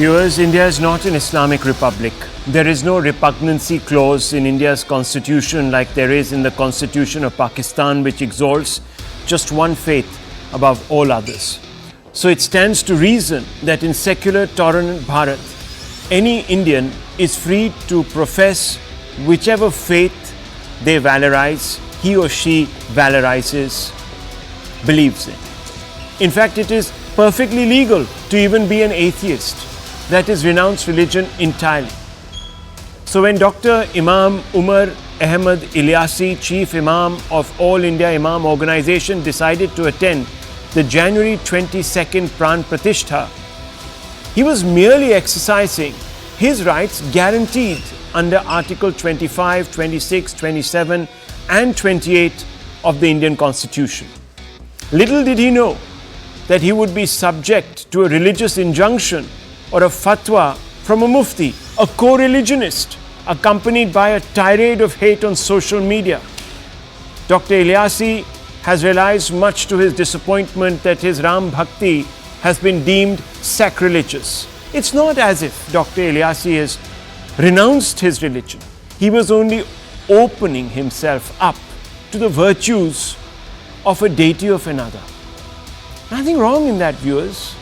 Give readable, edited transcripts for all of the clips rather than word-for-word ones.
Viewers, India is not an Islamic republic. There is no repugnancy clause in India's constitution like there is in the constitution of Pakistan, which exalts just one faith above all others. So it stands to reason that in secular, tolerant Bharat, any Indian is free to profess whichever faith they valorize, he or she valorizes, believes in. In fact, it is perfectly legal to even be an atheist, that is, renounce religion entirely. So when Dr. Imam Umer Ahmed Ilyasi, Chief Imam of All India Imam Organization, decided to attend the January 22nd Pran Pratishtha, he was merely exercising his rights guaranteed under Article 25, 26, 27 and 28 of the Indian Constitution. Little did he know that he would be subject to a religious injunction or a fatwa from a mufti, a co-religionist, accompanied by a tirade of hate on social media. Dr. Ilyasi has realized, much to his disappointment, that his Ram Bhakti has been deemed sacrilegious. It's not as if Dr. Ilyasi has renounced his religion. He was only opening himself up to the virtues of a deity of another. Nothing wrong in that, viewers,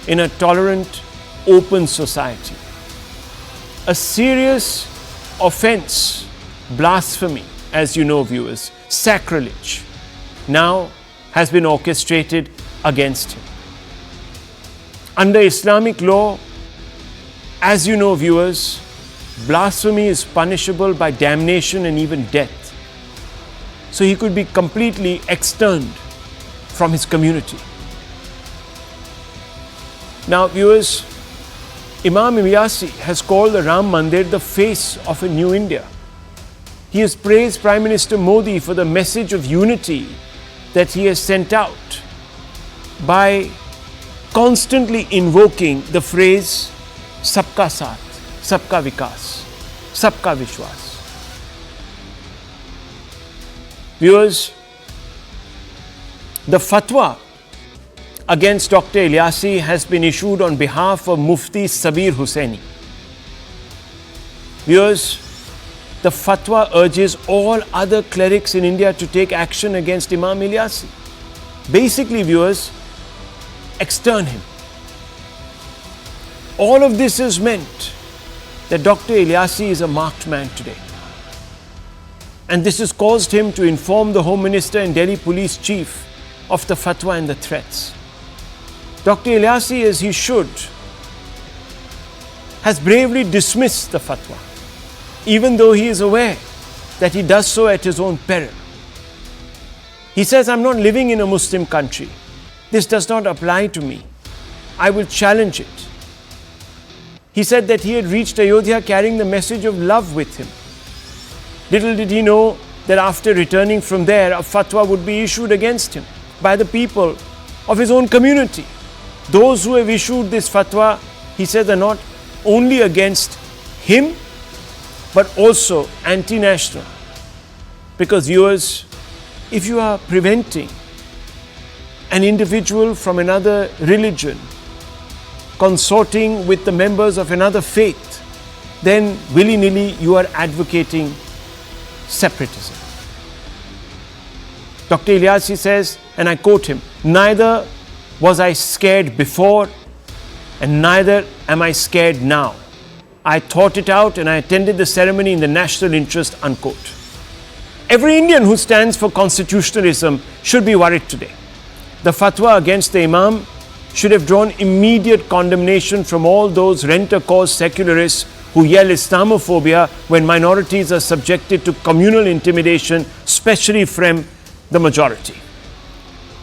in a tolerant, open society. A serious offense, blasphemy, as you know, viewers, sacrilege, now has been orchestrated against him. Under Islamic law, as you know, viewers, blasphemy is punishable by damnation and even death. So he could be completely externed from his community. Now, viewers, Imam Ilyasi has called the Ram Mandir the face of a new India. He has praised Prime Minister Modi for the message of unity that he has sent out by constantly invoking the phrase Sabka Saath, Sabka Vikas, Sabka Vishwas. Viewers, the fatwa against Dr. Ilyasi has been issued on behalf of Mufti Sabir Hussaini. Viewers, the fatwa urges all other clerics in India to take action against Imam Ilyasi. Basically, viewers, extern him. All of this is meant that Dr. Ilyasi is a marked man today. And this has caused him to inform the Home Minister and Delhi Police Chief of the fatwa and the threats. Dr. Ilyasi, as he should, has bravely dismissed the fatwa, even though he is aware that he does so at his own peril. He says, I'm not living in a Muslim country. This does not apply to me. I will challenge it. He said that he had reached Ayodhya carrying the message of love with him. Little did he know that after returning from there, a fatwa would be issued against him by the people of his own community. Those who have issued this fatwa, he said, are not only against him, but also anti-national. Because, viewers, if you are preventing an individual from another religion consorting with the members of another faith, then willy-nilly you are advocating separatism. Dr. Ilyasi says, and I quote him, "Neither was I scared before and neither am I scared now. I thought it out and I attended the ceremony in the national interest," unquote. Every Indian who stands for constitutionalism should be worried today. The fatwa against the Imam should have drawn immediate condemnation from all those rent-a-cause secularists who yell Islamophobia when minorities are subjected to communal intimidation, especially from the majority.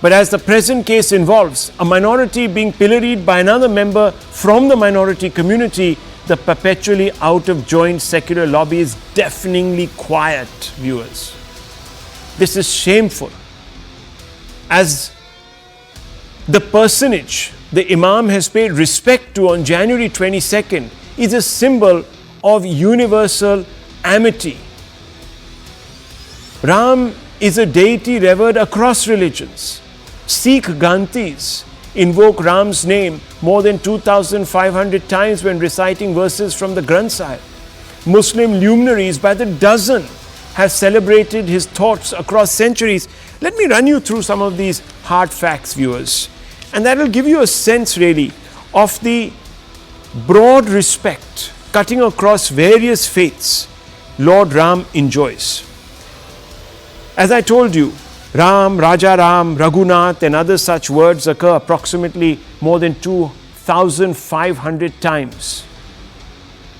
But as the present case involves a minority being pilloried by another member from the minority community, the perpetually out-of-joint secular lobby is deafeningly quiet, viewers. This is shameful, as the personage the Imam has paid respect to on January 22nd is a symbol of universal amity. Ram is a deity revered across religions. Sikh Gandhis invoke Ram's name more than 2,500 times when reciting verses from the Granth Sahib. Muslim luminaries by the dozen have celebrated his thoughts across centuries. Let me run you through some of these hard facts, viewers, and that will give you a sense really of the broad respect cutting across various faiths Lord Ram enjoys. As I told you, Ram, Raja Ram, Raghunath and other such words occur approximately more than 2,500 times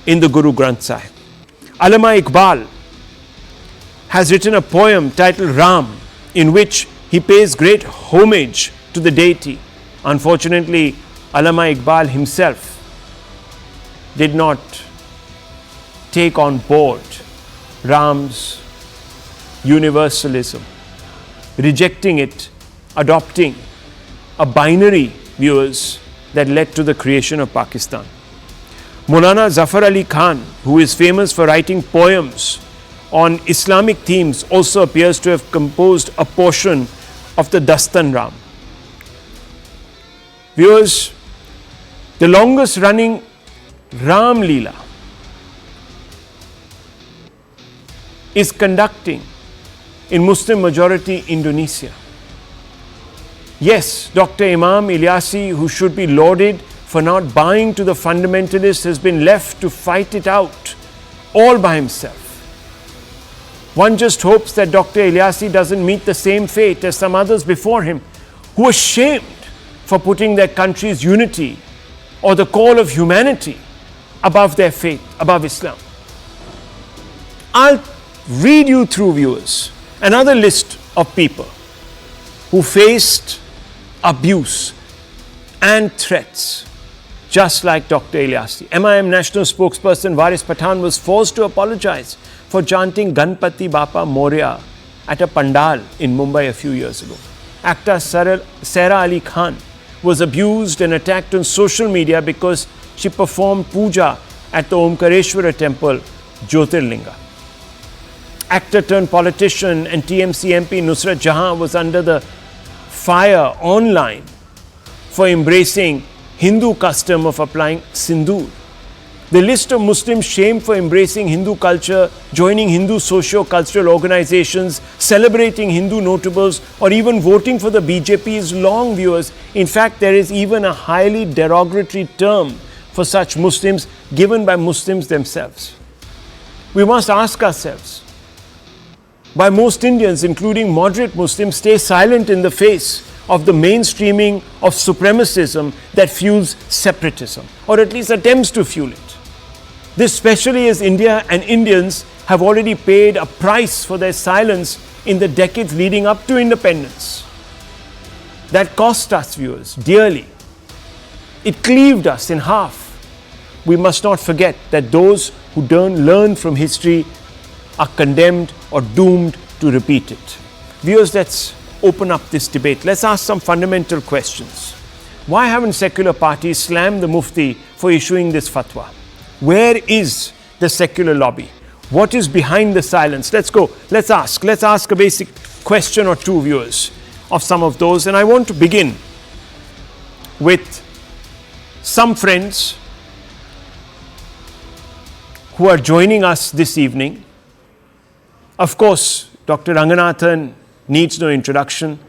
in the Guru Granth Sahib. Allama Iqbal has written a poem titled Ram, in which he pays great homage to the deity. Unfortunately, Allama Iqbal himself did not take on board Ram's universalism, rejecting it, adopting a binary, viewers, that led to the creation of Pakistan. Maulana Zafar Ali Khan, who is famous for writing poems on Islamic themes, also appears to have composed a portion of the Dastan Ram. Viewers, the longest running Ram Leela is conducting in Muslim majority Indonesia. Yes, Dr. Imam Ilyasi, who should be lauded for not bowing to the fundamentalists, has been left to fight it out all by himself. One just hopes that Dr. Ilyasi doesn't meet the same fate as some others before him who were shamed for putting their country's unity or the call of humanity above their faith, above Islam. I'll read you through, viewers, another list of people who faced abuse and threats just like Dr. Ilyasi. MIM national spokesperson Waris Pathan was forced to apologize for chanting Ganpati Bapa Moria at a pandal in Mumbai a few years ago. Actor Sara Ali Khan was abused and attacked on social media because she performed puja at the Omkareshwara temple, Jyotirlinga. Actor turned politician and TMC MP Nusrat Jahan was under the fire online for embracing Hindu custom of applying sindoor. The list of Muslims shamed for embracing Hindu culture, joining Hindu socio-cultural organizations, celebrating Hindu notables, or even voting for the BJP is long, viewers. In fact, there is even a highly derogatory term for such Muslims given by Muslims themselves. We must ask ourselves, why most Indians, including moderate Muslims, stay silent in the face of the mainstreaming of supremacism that fuels separatism, or at least attempts to fuel it. This especially as India and Indians have already paid a price for their silence in the decades leading up to independence. That cost us, viewers, dearly. It cleaved us in half. We must not forget that those who don't learn from history are condemned or doomed to repeat it. Viewers, let's open up this debate. Let's ask some fundamental questions. Why haven't secular parties slammed the Mufti for issuing this fatwa? Where is the secular lobby? What is behind the silence? Let's go. Let's ask a basic question or two, viewers, of some of those. And I want to begin with some friends who are joining us this evening. Of course, Dr. Ranganathan needs no introduction.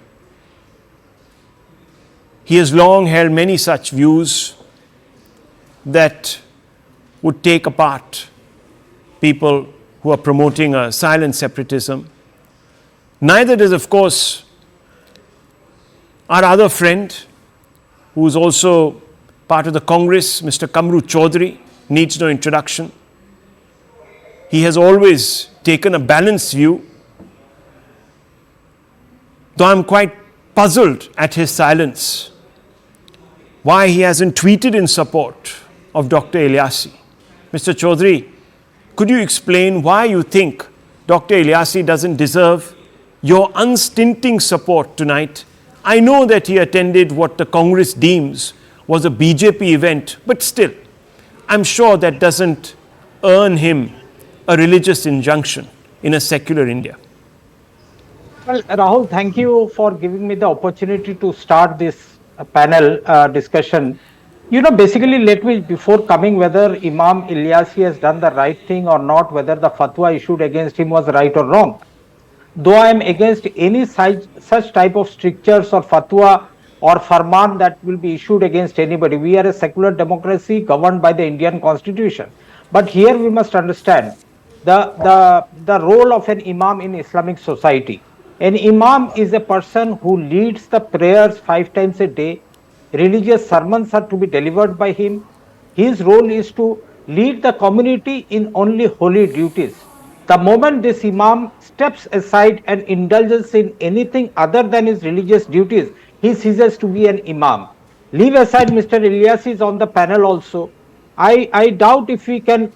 He has long held many such views that would take apart people who are promoting a silent separatism. Neither does, of course, our other friend, who is also part of the Congress, Mr. Kamru Chaudhary, needs no introduction. He has always taken a balanced view, though I'm quite puzzled at his silence, why he hasn't tweeted in support of Dr. Ilyasi. Mr. Chaudhary, could you explain why you think Dr. Ilyasi doesn't deserve your unstinting support tonight? I know that he attended what the Congress deems was a BJP event, but still, I'm sure that doesn't earn him a religious injunction in a secular India. Well, Rahul, thank you for giving me the opportunity to start this panel discussion. Basically, let me, before coming whether Imam Ilyasi has done the right thing or not, whether the fatwa issued against him was right or wrong. Though I am against any such type of strictures or fatwa or farman that will be issued against anybody. We are a secular democracy governed by the Indian constitution. But here we must understand the role of an imam in Islamic society. An imam is a person who leads the prayers 5 times a day. Religious sermons are to be delivered by him. His role is to lead the community in only holy duties. The moment this imam steps aside and indulges in anything other than his religious duties, he ceases to be an imam. Leave aside Mr. Ilias is on the panel also. I doubt if we can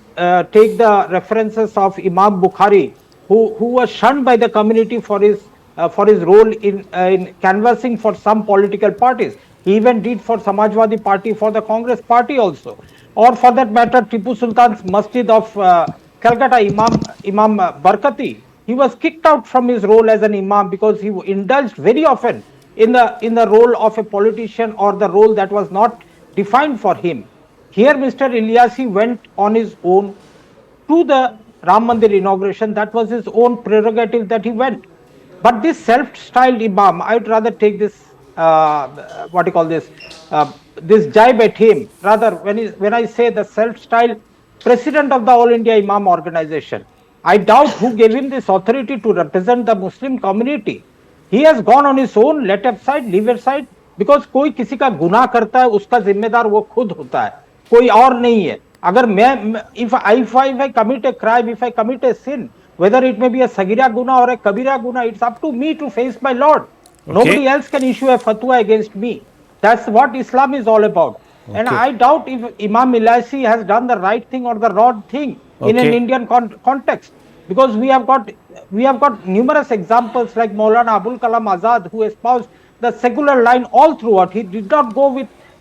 take the references of Imam Bukhari, who was shunned by the community for his role in canvassing for some political parties. He even did for Samajwadi Party, for the Congress Party also, or for that matter, Tipu Sultan's Masjid of Calcutta, Imam Barkati. He was kicked out from his role as an imam because he indulged very often in the role of a politician or the role that was not defined for him. Here, Mr. Ilyasi went on his own to the Ram Mandir inauguration. That was his own prerogative that he went. But this self-styled imam, I would rather take this, what do you call this jibe at him. Rather, when I say the self-styled president of the All India Imam organization, I doubt who gave him this authority to represent the Muslim community. He has gone on his own, let aside, leave aside, because कोई किसी का गुनाह करता है उसका जिम्मेदार वो खुद होता है, कोई और नहीं है. अगर मैं if I commit a crime, if I commit a sin, whether it may be a sagira guna or a kabira guna, it's up to me to face my Lord. Okay. Nobody else can issue a fatwa against me. That's what Islam is all about. Okay. And I doubt if Imam Ilyasi has done the right thing or the wrong thing in an Indian context, because we have got numerous examples like Maulana Abul Kalam Azad, who espoused the secular line all throughout. He did not go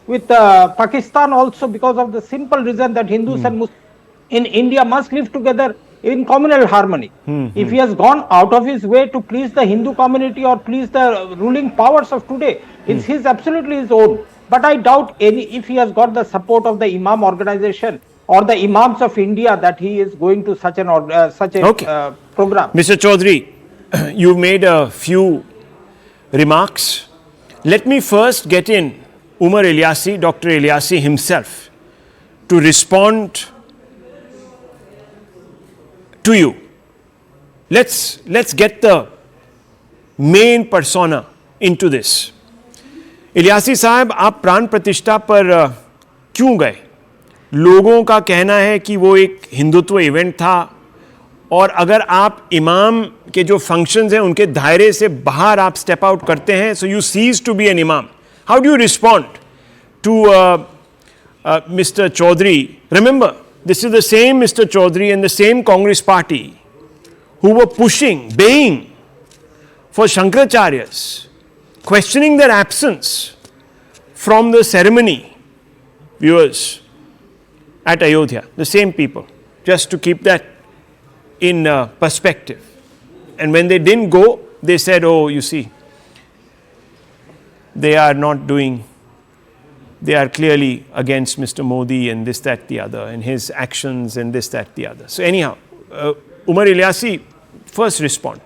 with Pakistan also because of the simple reason that Hindus and Muslims in India must live together in communal harmony. If he has gone out of his way to please the Hindu community or please the ruling powers of today, it's his absolutely his own. But I doubt if he has got the support of the Imam organization or the Imams of India that he is going to such a program. Mr. Chaudhary, you've made a few remarks. Let me first get in Umer Ilyasi, Dr. Ilyasi himself, to respond to you. Let's get the main persona into this. Ilyasi साहब, आप प्राण प्रतिष्ठा पर क्यों गए? लोगों का कहना है कि वो एक हिंदुत्व इवेंट था, और अगर आप इमाम के जो फंक्शंस हैं उनके दायरे से बाहर आप स्टेप आउट करते हैं, so you cease to be an imam. How do you respond to Mr. Chaudhary? Remember, this is the same Mr. Chaudhary and the same Congress party who were pushing, baying for Shankaracharyas, questioning their absence from the ceremony, viewers, at Ayodhya. The same people, just to keep that in perspective. And when they didn't go, they said, oh, you see, they are not doing, they are clearly against Mr. Modi and this, that, the other, and his actions and this, that, the other. So anyhow, Umer Ilyasi, first respond.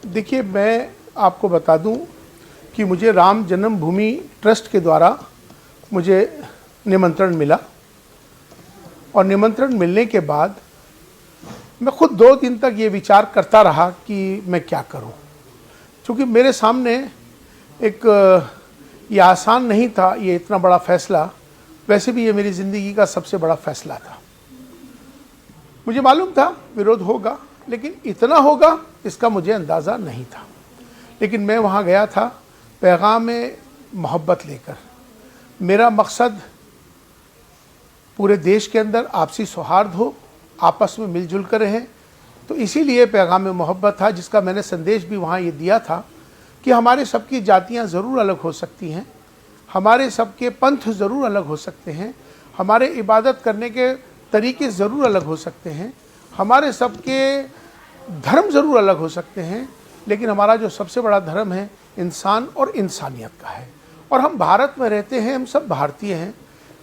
देखिए, मैं आपको बता दूं कि मुझे राम जन्मभूमि trust के द्वारा मुझे निमंत्रण मिला, और निमंत्रण मिलने के बाद मैं खुद 2 दिन तक ये विचार करता रहा कि मैं क्या करूं, क्योंकि मेरे सामने ये आसान नहीं था, ये इतना बड़ा फैसला. वैसे भी ये मेरी ज़िंदगी का सबसे बड़ा फैसला था. मुझे मालूम था विरोध होगा, लेकिन इतना होगा इसका मुझे अंदाज़ा नहीं था. लेकिन मैं वहाँ गया था पैगाम मोहब्बत लेकर. मेरा मकसद पूरे देश के अंदर आपसी सौहार्द हो, आपस में मिलजुल कर रहें. तो इसीलिए पैगाम मोहब्बत था, जिसका मैंने संदेश भी वहाँ ये दिया था कि हमारे सबकी जातियाँ ज़रूर अलग हो सकती हैं, हमारे सबके पंथ ज़रूर अलग हो सकते हैं, हमारे इबादत करने के तरीके ज़रूर अलग हो सकते हैं, हमारे सबके धर्म ज़रूर अलग हो सकते हैं, लेकिन हमारा जो सबसे बड़ा धर्म है इंसान और इंसानियत का है, और हम भारत में रहते हैं, हम सब भारतीय हैं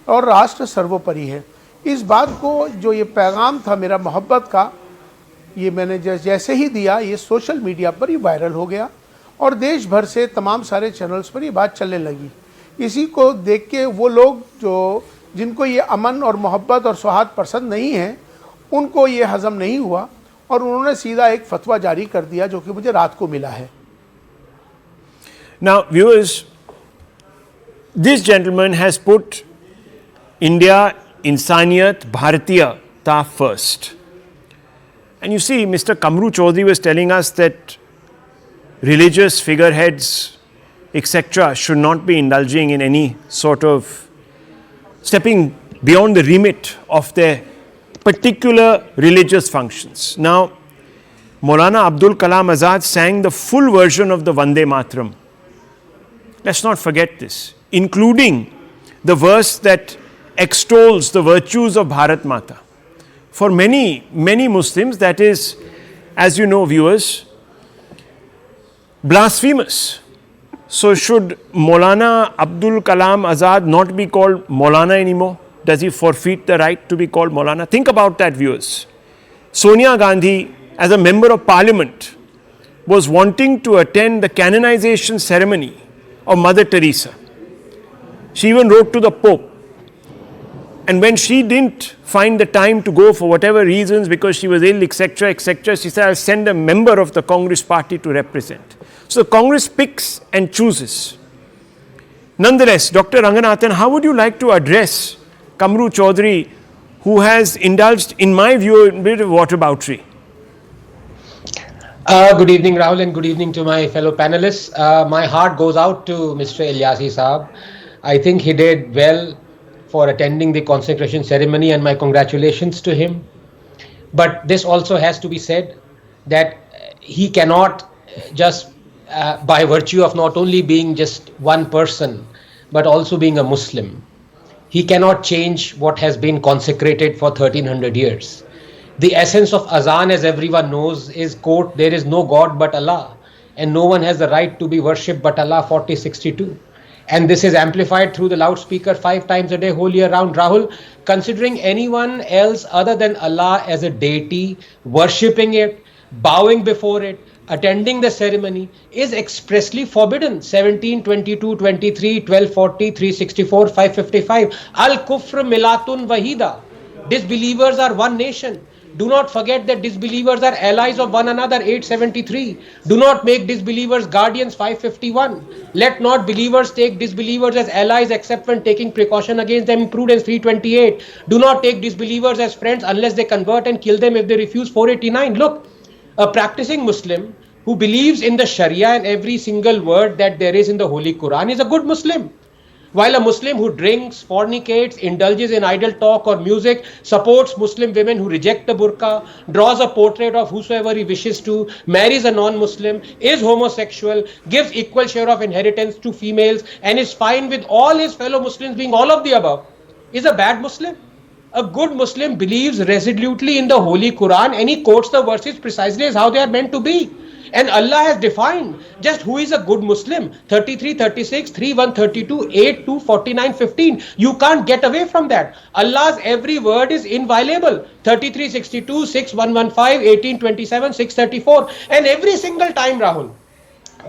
और राष्ट्र सर्वोपरि है। इस बात को, जो ये पैगाम था मेरा मोहब्बत का, ये मैंने जैसे ही दिया, ये सोशल मीडिया पर ये वायरल हो गया और देश भर से तमाम सारे चैनल्स पर ये बात चलने लगी। इसी को देख के वो लोग जिनको ये अमन और मोहब्बत और सौहार्द पसंद नहीं है, उनको ये हज़म नहीं हुआ और उन्होंने सीधा एक फतवा जारी कर दिया, जो कि मुझे रात को मिला है। Now, viewers, this gentleman has put India, Insaniyat, Bharatiyata first. And you see, Mr. Kamru Chaudhary was telling us that religious figureheads, etc., should not be indulging in any sort of stepping beyond the remit of their particular religious functions. Now, Maulana Abdul Kalam Azad sang the full version of the Vande Mataram. Let's not forget this, including the verse that extols the virtues of Bharat Mata. For many, many Muslims, that is, as you know, viewers, blasphemous. So should Maulana Abdul Kalam Azad not be called Maulana anymore? Does he forfeit the right to be called Maulana? Think about that, viewers. Sonia Gandhi, as a member of parliament, was wanting to attend the canonization ceremony of Mother Teresa. She even wrote to the Pope. And when she didn't find the time to go for whatever reasons, because she was ill, etc., etc., she said, I'll send a member of the Congress party to represent. So Congress picks and chooses. Nonetheless, Dr. Ranganathan, how would you like to address Kamru Chaudhary, who has indulged, in my view, a bit of whataboutery? Good evening, Rahul, and good evening to my fellow panelists. My heart goes out to Mr. Ilyasi Saab. I think he did well for attending the consecration ceremony, and my congratulations to him. But this also has to be said that he cannot just, by virtue of not only being just one person, but also being a Muslim, he cannot change what has been consecrated for 1300 years. The essence of azan, as everyone knows, is, quote, there is no God but Allah, and no one has the right to be worshipped but Allah, 4062. And this is amplified through the loudspeaker 5 times a day, whole year round. Rahul, considering anyone else other than Allah as a deity, worshipping it, bowing before it, attending the ceremony is expressly forbidden. 17, 22, 23, 1240, 364, 555. Al-Kufr Milatun Wahida. Disbelievers are one nation. Do not forget that disbelievers are allies of one another, 873. Do not make disbelievers guardians, 551. Let not believers take disbelievers as allies except when taking precaution against them, Prudence, 328. Do not take disbelievers as friends unless they convert and kill them if they refuse, 489. Look, a practicing Muslim who believes in the Sharia and every single word that there is in the Holy Quran is a good Muslim. While a Muslim who drinks, fornicates, indulges in idle talk or music, supports Muslim women who reject the burqa, draws a portrait of whosoever he wishes to, marries a non-Muslim, is homosexual, gives equal share of inheritance to females, and is fine with all his fellow Muslims being all of the above, is a bad Muslim. A good Muslim believes resolutely in the Holy Quran and he quotes the verses precisely as how they are meant to be. And Allah has defined just who is a good Muslim. 33, 36, 3, 132, 8, 2, 49, 15. You can't get away from that. Allah's every word is inviolable. 33, 62, 6, 115, 18, 27, 634. And every single time, Rahul,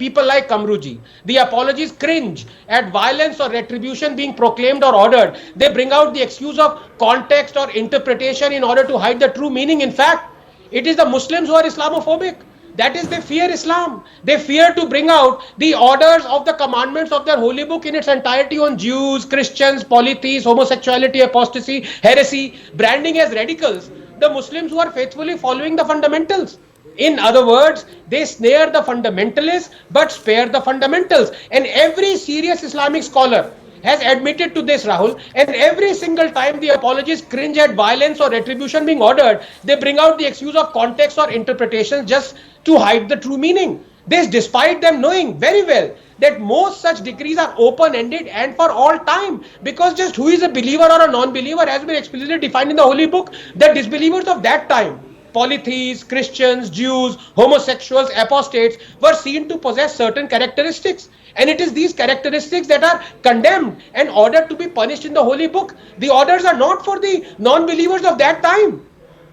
people like Kamruji, the apologies cringe at violence or retribution being proclaimed or ordered. They bring out the excuse of context or interpretation in order to hide the true meaning. In fact, it is the Muslims who are Islamophobic. That is, they fear Islam. They fear to bring out the orders of the commandments of their holy book in its entirety on Jews, Christians, polytheists, homosexuality, apostasy, heresy, branding as radicals the Muslims who are faithfully following the fundamentals. In other words, they snare the fundamentalists but spare the fundamentals. And every serious Islamic scholar has admitted to this, Rahul, and every single time the apologists cringe at violence or retribution being ordered, they bring out the excuse of context or interpretations just to hide the true meaning. This despite them knowing very well that most such decrees are open-ended and for all time, because just who is a believer or a non-believer has been explicitly defined in the holy book. The disbelievers of that time polytheists, Christians, Jews, homosexuals, apostates were seen to possess certain characteristics. And it is these characteristics that are condemned and ordered to be punished in the Holy Book. The orders are not for the non-believers of that time.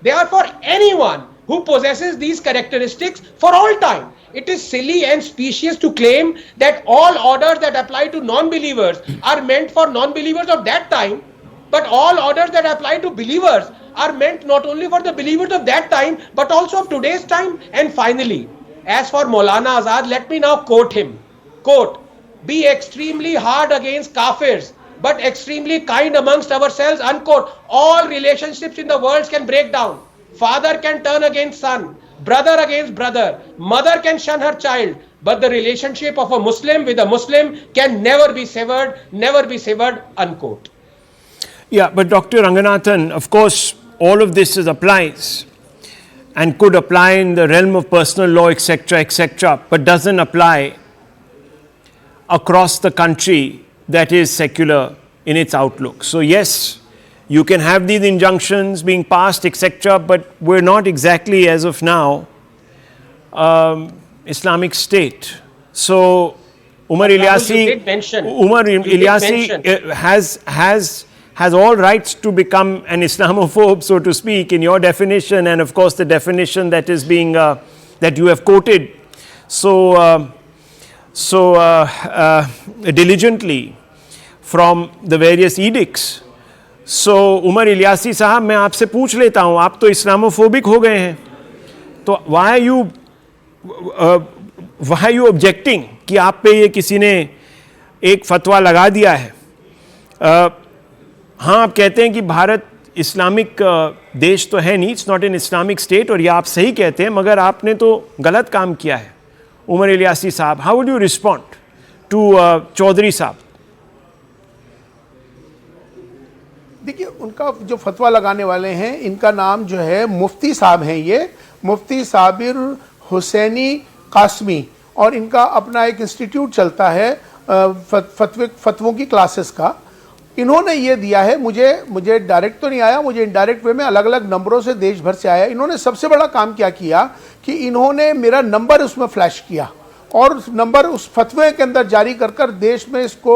They are for anyone who possesses these characteristics for all time. It is silly and specious to claim that all orders that apply to non-believers are meant for non-believers of that time, but all orders that apply to believers are meant not only for the believers of that time, but also of today's time. And finally, as for Maulana Azad, let me now quote him. Quote, "Be extremely hard against kafirs, but extremely kind amongst ourselves," unquote. All relationships in the world can break down. Father can turn against son, brother against brother, mother can shun her child, but the relationship of a Muslim with a Muslim can never be severed, unquote. Yeah, but Dr. Ranganathan, of course, all of this applies and could apply in the realm of personal law, etc., but doesn't apply across the country that is secular in its outlook. So yes, you can have these injunctions being passed, etc., but we're not exactly, as of now, Islamic State. So Umer Ilyasi has all rights to become an Islamophobe, so to speak, in your definition, and of course the definition that is being that you have quoted so diligently from the various edicts. So Umar Ilyasi साहब, मैं आपसे पूछ लेता हूँ, आप तो Islamophobic हो गए हैं, तो why are you objecting कि आप पे ये किसी ने एक फतवा लगा दिया है? हाँ, आप कहते हैं कि भारत इस्लामिक देश तो है नहीं, it's not an Islamic state, और ये आप सही कहते हैं, मगर आपने तो गलत काम किया है उमर इलियासी साहब. How would you respond to Chaudhary साहब? देखिए, उनका जो फतवा लगाने वाले हैं, इनका नाम जो है मुफ्ती साहब हैं, ये मुफ्ती साबिर हुसैनी कासमी, और इनका अपना एक इंस्टीट्यूट चलता है फतवों की क्लासेस का. इन्होंने ये दिया है, मुझे डायरेक्ट तो नहीं आया, मुझे इनडायरेक्ट वे में अलग अलग नंबरों से देश भर से आया. इन्होंने सबसे बड़ा काम क्या किया कि इन्होंने मेरा नंबर उसमें फ्लैश किया और नंबर उस फतवे के अंदर जारी कर देश में इसको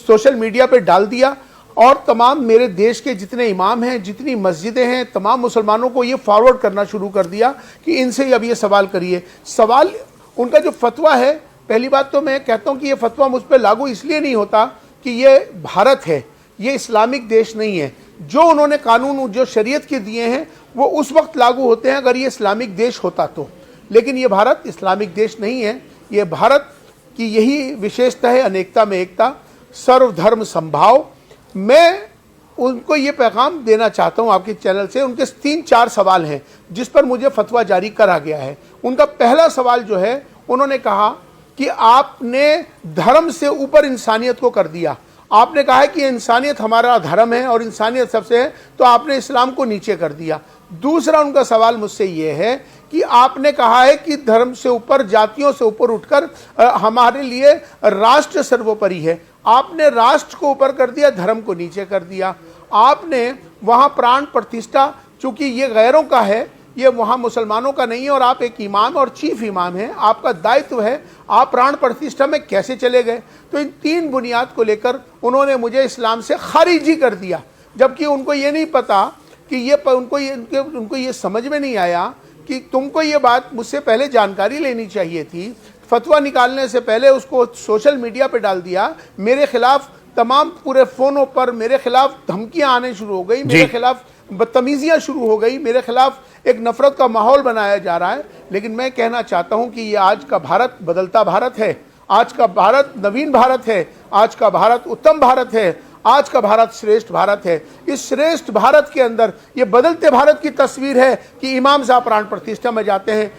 सोशल मीडिया पे डाल दिया, और तमाम मेरे देश के जितने इमाम हैं, जितनी मस्जिदें हैं, तमाम मुसलमानों को ये फॉरवर्ड करना शुरू कर दिया कि इनसे अब ये सवाल करिए. सवाल उनका जो फतवा है, पहली बात तो मैं कहता हूँ कि ये फतवा मुझ पर लागू इसलिए नहीं होता कि ये भारत है, ये इस्लामिक देश नहीं है. जो उन्होंने कानून, जो शरीयत के दिए हैं, वो उस वक्त लागू होते हैं अगर ये इस्लामिक देश होता तो. लेकिन ये भारत इस्लामिक देश नहीं है. ये भारत की यही विशेषता है, अनेकता में एकता, सर्वधर्म संभाव. मैं उनको ये पैगाम देना चाहता हूँ आपके चैनल से. उनके 3-4 सवाल हैं जिस पर मुझे फतवा जारी करा गया है. उनका पहला सवाल जो है, उन्होंने कहा कि आपने धर्म से ऊपर इंसानियत को कर दिया. आपने कहा है कि इंसानियत हमारा धर्म है और इंसानियत सबसे है, तो आपने इस्लाम को नीचे कर दिया. दूसरा उनका सवाल मुझसे ये है कि आपने कहा है कि धर्म से ऊपर, जातियों से ऊपर उठकर हमारे लिए राष्ट्र सर्वोपरि है. आपने राष्ट्र को ऊपर कर दिया, धर्म को नीचे कर दिया. आपने वहाँ प्राण प्रतिष्ठा, चूँकि ये गैरों का है, ये वहाँ मुसलमानों का नहीं है, और आप एक इमाम और चीफ इमाम हैं, आपका दायित्व है, आप प्राण प्रतिष्ठा में कैसे चले गए? तो इन 3 बुनियाद को लेकर उन्होंने मुझे इस्लाम से खारिजी कर दिया, जबकि उनको ये नहीं पता कि ये उनको ये समझ में नहीं आया कि तुमको ये बात मुझसे पहले जानकारी लेनी चाहिए थी. फतवा निकालने से पहले उसको सोशल मीडिया पे डाल दिया. मेरे खिलाफ तमाम पूरे फ़ोनों पर मेरे खिलाफ धमकियां आने शुरू हो गई, मेरे खिलाफ बदतमीजियां शुरू हो गई, मेरे खिलाफ एक नफरत का माहौल बनाया जा रहा है. लेकिन मैं कहना चाहता हूं कि ये आज का भारत बदलता भारत है, आज का भारत नवीन भारत है, आज का भारत उत्तम भारत है, आज का भारत श्रेष्ठ भारत है. इस श्रेष्ठ भारत के अंदर ये बदलते भारत की तस्वीर है कि इमाम साहब प्राण प्रतिष्ठा में जाते हैं.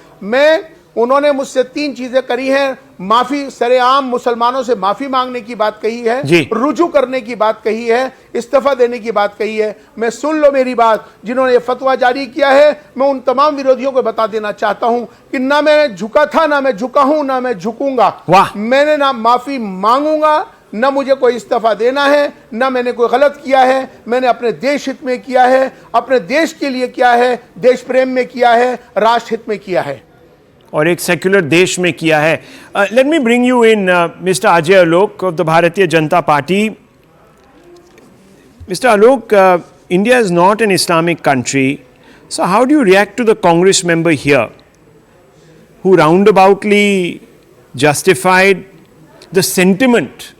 उन्होंने मुझसे 3 चीजें करी हैं. माफी, सरेआम मुसलमानों से माफी मांगने की बात कही है, रुजू करने की बात कही है, इस्तीफा देने की बात कही है. मैं सुन लो मेरी बात. जिन्होंने ये फतवा जारी किया है, मैं उन तमाम विरोधियों को बता देना चाहता हूं कि ना मैं झुका था, ना मैं झुका हूं, ना मैं झुकूंगा. मैंने ना माफी मांगूंगा, न मुझे कोई इस्तीफा देना है, न मैंने कोई गलत किया है, मैंने अपने देश हित में किया है, अपने देश के लिए किया है, देश प्रेम में किया है, राष्ट्र हित में किया है और एक सेक्युलर देश में किया है. Let me bring you in mister Ajay Alok of the Bharatiya Janata party. Mr. Alok, India is not an Islamic country. So how do you react to the Congress member here who roundaboutly justified the sentiment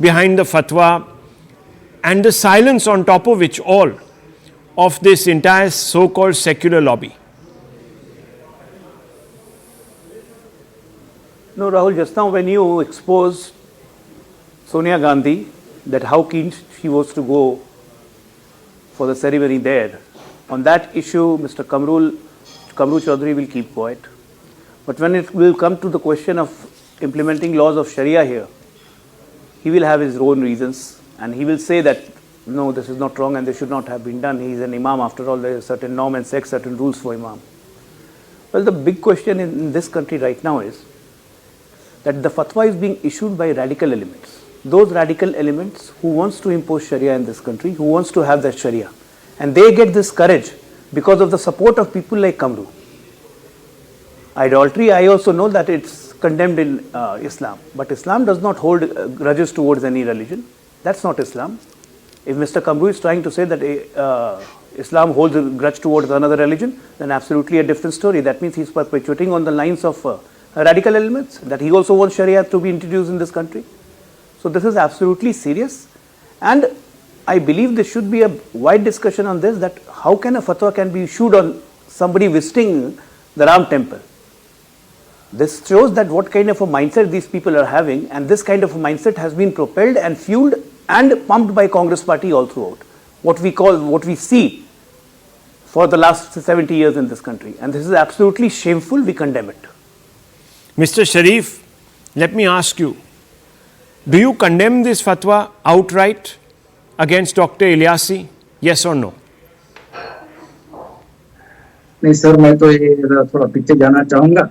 behind the fatwa and the silence on top of which all of this entire so-called secular lobby? No, Rahul, just now when you exposed Sonia Gandhi, that how keen she was to go for the ceremony there, on that issue, Mr. Kamru Chaudhary will keep quiet. But when it will come to the question of implementing laws of Sharia here, he will have his own reasons and he will say that no, this is not wrong and this should not have been done. He is an imam, after all, there is certain norm and set certain rules for imam. Well, the big question in this country right now is that the fatwa is being issued by radical elements. Those radical elements who wants to impose Sharia in this country, who wants to have that Sharia. And they get this courage because of the support of people like Kamru. Idolatry, I also know that it's condemned in Islam. But Islam does not hold grudges towards any religion. That's not Islam. If Mr. Kamru is trying to say that Islam holds a grudge towards another religion, then absolutely a different story. That means he's perpetuating on the lines of radical elements, that he also wants Sharia to be introduced in this country. So this is absolutely serious, and I believe there should be a wide discussion on this, that how can a fatwa can be issued on somebody visiting the Ram temple. This shows that what kind of a mindset these people are having, and this kind of a mindset has been propelled and fueled and pumped by Congress party all throughout. What we see for the last 70 years in this country, and this is absolutely shameful. We condemn it. Mr. Sharif, let me ask you, do you condemn this fatwa outright against Dr. Ilyasi? Yes or no? नहीं sir, मैं तो ये थोड़ा पीछे जाना चाहूंगा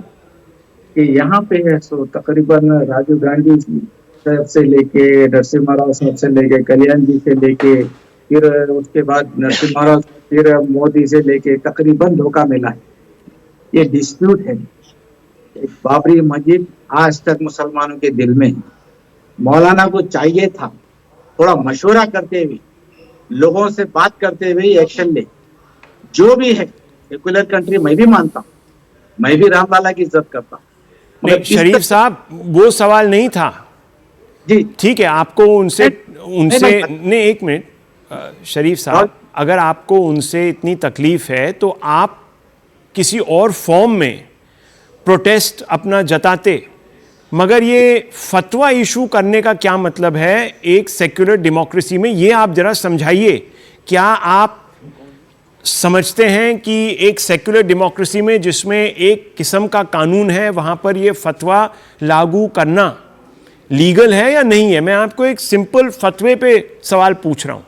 कि यहाँ पे है सो तकरीबन राजीव गांधी साहब से लेके नरसिम्हा राव साहब से लेके कल्याण जी से लेके फिर उसके बाद नरसिम्हा राव फिर मोदी से लेके तकरीबन धोखा मिला है. ये डिस्प्यूट है. बाबरी मस्जिद आज तक मुसलमानों के दिल में. मौलाना को चाहिए था थोड़ा मशवरा करते हुए, लोगों से बात करते हुए एक्शन ले. जो भी है सेकुलर कंट्री मैं भी मानता हूँ, मैं भी रामलाला की इज्जत करता हूँ. नहीं शरीफ साहब, वो सवाल नहीं था जी. ठीक है, आपको उनसे नहीं एक मिनट शरीफ साहब, अगर आपको उनसे इतनी तकलीफ है तो आप किसी और फॉर्म में प्रोटेस्ट अपना जताते, मगर ये फतवा इशू करने का क्या मतलब है एक सेक्युलर डेमोक्रेसी में, ये आप जरा समझाइए. क्या आप समझते हैं कि एक सेक्युलर डेमोक्रेसी में जिसमें एक किस्म का कानून है, वहां पर ये फतवा लागू करना लीगल है या नहीं है? मैं आपको एक सिंपल फतवे पे सवाल पूछ रहा हूं.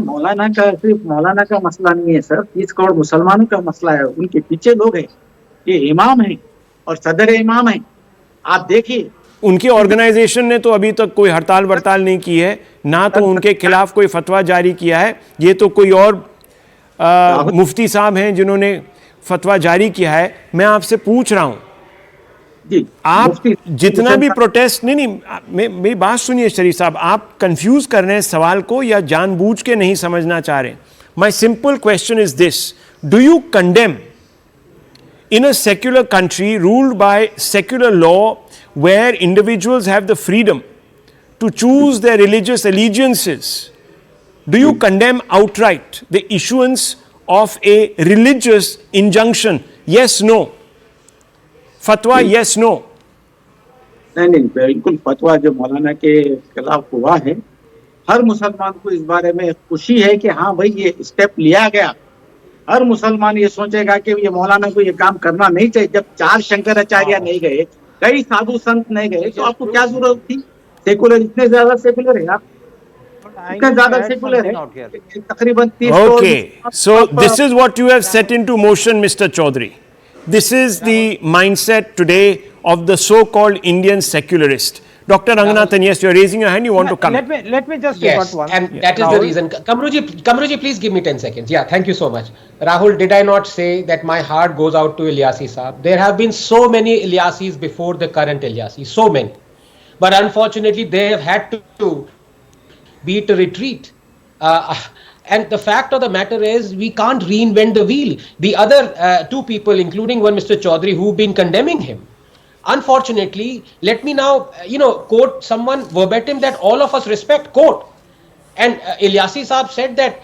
मौलाना का सिर्फ मौलाना का मसला नहीं है सर, 30 करोड़ मुसलमानों का मसला है. उनके पीछे लोग हैं, ये इमाम हैं और सदर इमाम हैं. आप देखिए, उनकी ऑर्गेनाइजेशन ने तो अभी तक कोई हड़ताल वड़ताल नहीं की है, ना तो उनके खिलाफ कोई फतवा जारी किया है. ये तो कोई और मुफ्ती साहब हैं जिन्होंने फतवा जारी किया है. मैं आपसे पूछ रहा हूं जी, आप जितना भी प्रोटेस्ट नहीं मेरी बात सुनिए शरीफ साहब, आप कंफ्यूज कर रहे हैं सवाल को या जानबूझ के नहीं समझना चाह रहे. My simple question is this, do you condemn in a secular country ruled by secular law where individuals have the freedom to choose their religious allegiances, do you condemn outright the issuance of a religious injunction? Yes, no. Fatwa, yes, no. नहीं बिल्कुल. फतवा जो मौलाना के खिलाफ हुआ है, हर मुसलमान को इस बारे में खुशी है कि हाँ भाई ये स्टेप लिया गया. हर मुसलमान ये सोचेगा कि ये मौलाना को ये काम करना नहीं चाहिए. जब 4 शंकराचार्य नहीं गए, कई साधु संत नहीं गए, तो आपको क्या जरूरत थी? सेकुलर इतने ज्यादा सेकुलर है आप, इतने ज्यादा सेकुलर है तकरीबन 30. Okay, so this is what you have set into motion, Mr. Chaudhary. This is the mindset today of the so-called Indian secularist. Dr. Ranganathan, yes, you're raising your hand, you want to come. Let me just Yes, one. and that is the reason. Kamruji, please give me 10 seconds. Yeah, thank you so much. Rahul, did I not say that my heart goes out to Ilyasi Saab? There have been so many Ilyasis before the current Ilyasi, so many. But unfortunately, they have had to beat a retreat. And the fact of the matter is, we can't reinvent the wheel. The other two people, including one Mr. Chaudhary, who've been condemning him. Unfortunately, let me now, quote someone verbatim that all of us respect, quote. And Ilyasi Saab said that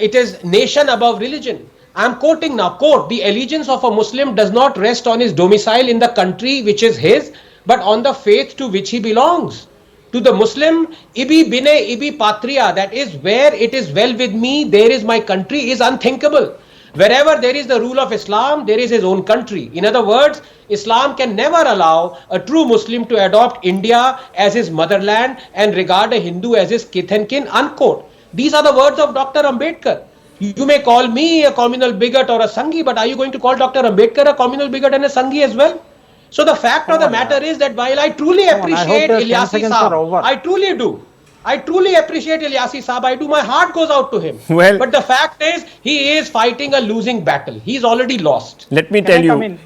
it is nation above religion. I'm quoting now, quote, the allegiance of a Muslim does not rest on his domicile in the country which is his, but on the faith to which he belongs. To the Muslim, ibi bine ibi patria, that is where it is well with me, there is my country, is unthinkable. Wherever there is the rule of Islam, there is his own country. In other words, Islam can never allow a true Muslim to adopt India as his motherland and regard a Hindu as his kith and kin, unquote. These are the words of Dr. Ambedkar. You may call me a communal bigot or a Sanghi, but are you going to call Dr. Ambedkar a communal bigot and a Sanghi as well? So the fact of the matter is that while I truly appreciate Ilyasi Saab, I truly do. I truly appreciate Ilyasi Saab. I do. My heart goes out to him. Well, but the fact is, he is fighting a losing battle. He's already lost. Let me tell you,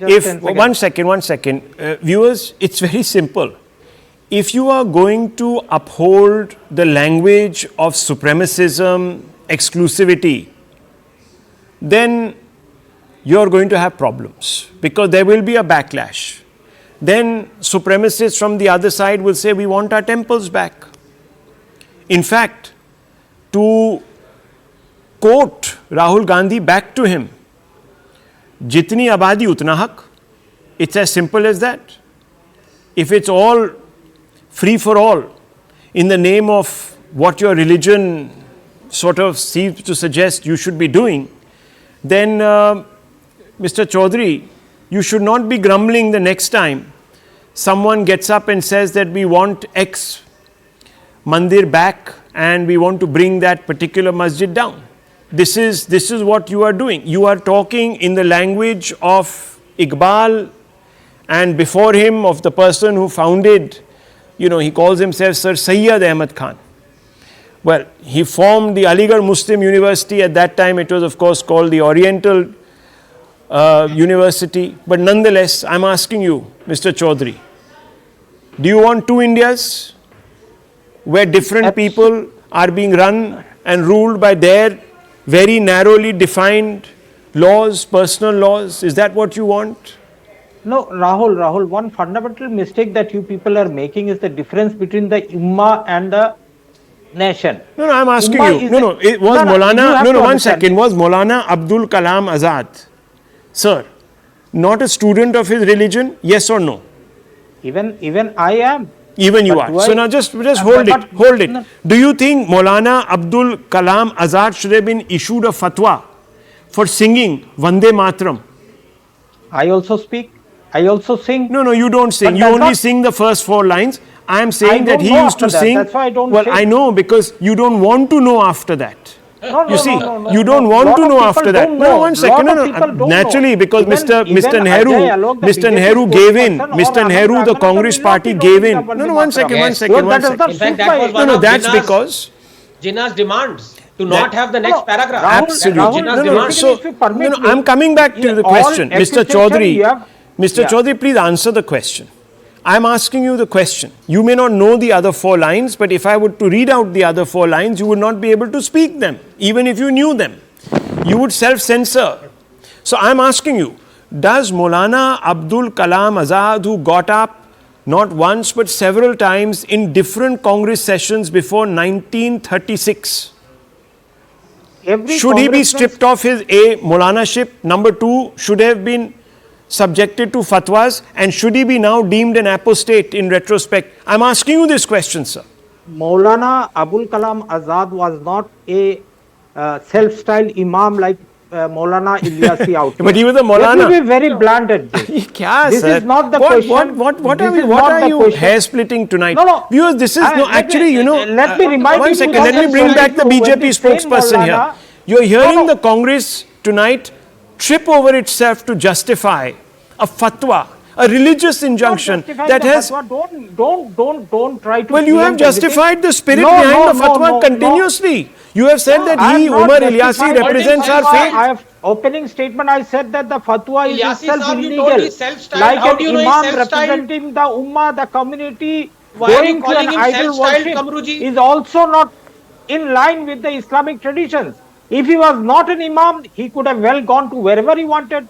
one second, viewers, it's very simple. If you are going to uphold the language of supremacism, exclusivity, then you're going to have problems because there will be a backlash. Then supremacists from the other side will say, we want our temples back. In fact, to quote Rahul Gandhi back to him, jitni abadi utna haq. It's as simple as that. If it's all free for all in the name of what your religion sort of seems to suggest you should be doing, then Mr. Chaudhary, you should not be grumbling the next time someone gets up and says that we want X mandir back and we want to bring that particular masjid down. This is what you are doing. You are talking in the language of Iqbal and before him of the person who founded, he calls himself Sir Sayyid Ahmed Khan. Well, he formed the Aligarh Muslim University. At that time, it was, of course, called the Oriental University. But nonetheless, I'm asking you, Mr. Chaudhary, do you want two Indias where different people are being run and ruled by their very narrowly defined laws, personal laws? Is that what you want? No, Rahul, one fundamental mistake that you people are making is the difference between the Ummah and the nation. No, I'm asking you. It was Maulana, one second, was Maulana Abdul Kalam Azad, sir, not a student of his religion, yes or no? Even I am. Even you are. So now just hold it. No. Do you think Maulana Abdul Kalam Azad should have been issued a fatwa for singing Vande Mataram? I also speak. I also sing. No, you don't sing. You only sing the first 4 lines. I am saying that he used to sing. That's why I don't Well, sing. I know because you don't want to know after that. You don't want to know after that. No, one second. Naturally, because Mr. Nehru gave in. Mr. Nehru, the Congress party gave in. No, one second. In fact, that was one of that's because Jinnah's demands to not have the next paragraph. Absolutely. So, I'm coming back to the question. Mr. Chaudhary, please answer the question. I'm asking you the question. You may not know the other 4 lines, but if I were to read out the other 4 lines, you would not be able to speak them, even if you knew them. You would self-censor. So I'm asking you, does Maulana Abdul Kalam Azad, who got up not once but several times in different Congress sessions before 1936, should he be stripped of his Maulana-ship? Number 2, should have been subjected to fatwas, and should he be now deemed an apostate in retrospect? I'm asking you this question, sir. Maulana Abul Kalam Azad was not a self-styled imam like Maulana Ilyasi out here. But he was a Maulana. Let me be very blunt at this. This is not the question. What are you hair-splitting tonight? No. Viewers, this is actually, let me remind you. One second, let me bring back the BJP spokesperson here. You're hearing the Congress tonight trip over itself to justify a fatwa A religious injunction that has... Don't try to... Well, you have justified the spirit behind the fatwa continuously. You have said that he, Umer Ilyasi, represents our faith. I have opening statement, I said that the fatwa is Ilyasi itself Sahab, you illegal. told he's self-styled. Like How an do you know he's imam self-styled? representing the ummah, the community, Why are you going to calling an him idol self-styled, worship Kamruji? is also not in line with the Islamic traditions. If he was not an imam, he could have well gone to wherever he wanted.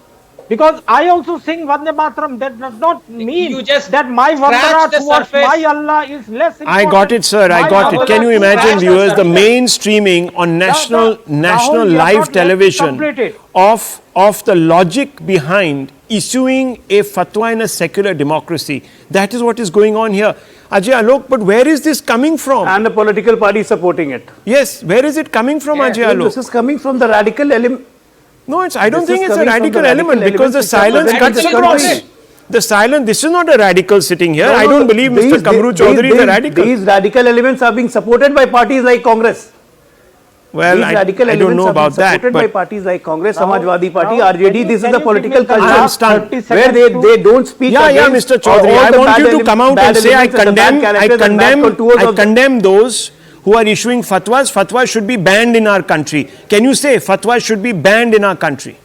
Because I also sing Vande Mataram. That does not mean You just that my scratched Vandana the towards surface. my Allah is less important. I got it, sir. I got it. Can you imagine, viewers, the mainstreaming on national Rahul, you have live not let me television complete it. of the logic behind issuing a fatwa in a secular democracy? That is what is going on here. Ajay Alok, but where is this coming from? And the political party supporting it. Yes, where is it coming from, Ajay Alok? This is coming from the radical element. No, I don't This think is it's a coming from radical the radical element because the elements which are silence present cuts in the across. country. The silence, this is not a radical sitting here. I don't believe Mr. Kamru Chaudhary is a radical. These radical elements are being supported by parties like Congress. Well, These radical I don't know about that. supported by But parties like Congress, Now- Samajwadi Party, now, RJD. This is can the you political give me the culture last 30 where seconds they don't speak yeah, against Mr. Chaudhary, all I the want you bad to come out bad and say I elements and the bad condemn, characters and bad contours I of the- condemn those who are issuing fatwas. Fatwas should be banned in our country. Can you say fatwas should be banned in our country?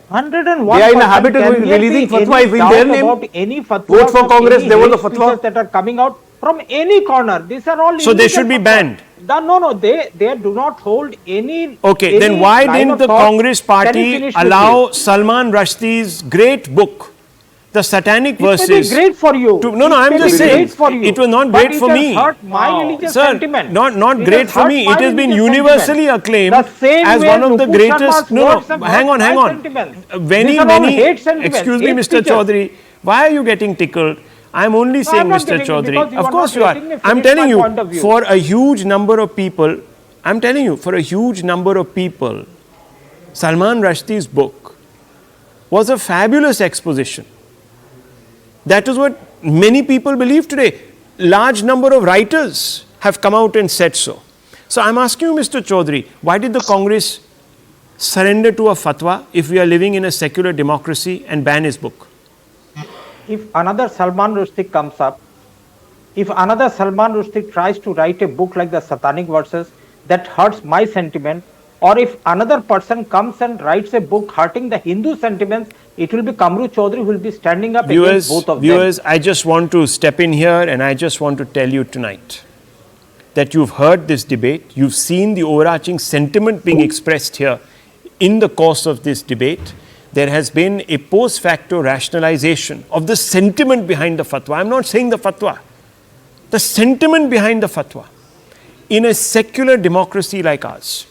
101%. They are in a habit of Can there releasing be fatwa any if in doubt their name. about any fatwas Vote for of Congress, any they want the hate fatwa. speeches that are coming out from any corner. These are all So they illegal should be fatwas. banned. No, they do not hold any. Okay, any then why line didn't of the thought. Congress Can you party finish with allow this? Salman Rushdie's great book, The Satanic It may Verses? be great for you. No, It I'm may just be saying, great for you. it was not But great for me. It has hurt my religious Sir, sentiment. not It great has for hurt me. my It has been religious universally sentiment. acclaimed The same as way one of the Nupu greatest. Sharma's words have Hang hurt on. my sentiments. Many, These are all hate sentiments, excuse me, hate Mr. speeches. Chaudhary, why are you getting tickled? I'm only saying, I'm not Mr. getting it Chaudhary, because you of are course not you are. letting me I'm finish telling my you, point of view. for a huge number of people, I'm telling you, for a huge number of people, Salman Rushdie's book was a fabulous exposition. That is what many people believe today. Large number of writers have come out and said so. So I'm asking you, Mr. Chaudhary, why did the Congress surrender to a fatwa if we are living in a secular democracy and ban his book? If another Salman Rushdie comes up, if another Salman Rushdie tries to write a book like the Satanic Verses that hurts my sentiment, or if another person comes and writes a book hurting the Hindu sentiments, it will be Kamru Chaudhary who will be standing up against both of them. I just want to step in here and I just want to tell you tonight that you've heard this debate, you've seen the overarching sentiment being expressed here in the course of this debate. There has been a post facto rationalization of the sentiment behind the fatwa. I'm not saying the fatwa, the sentiment behind the fatwa. In a secular democracy like ours,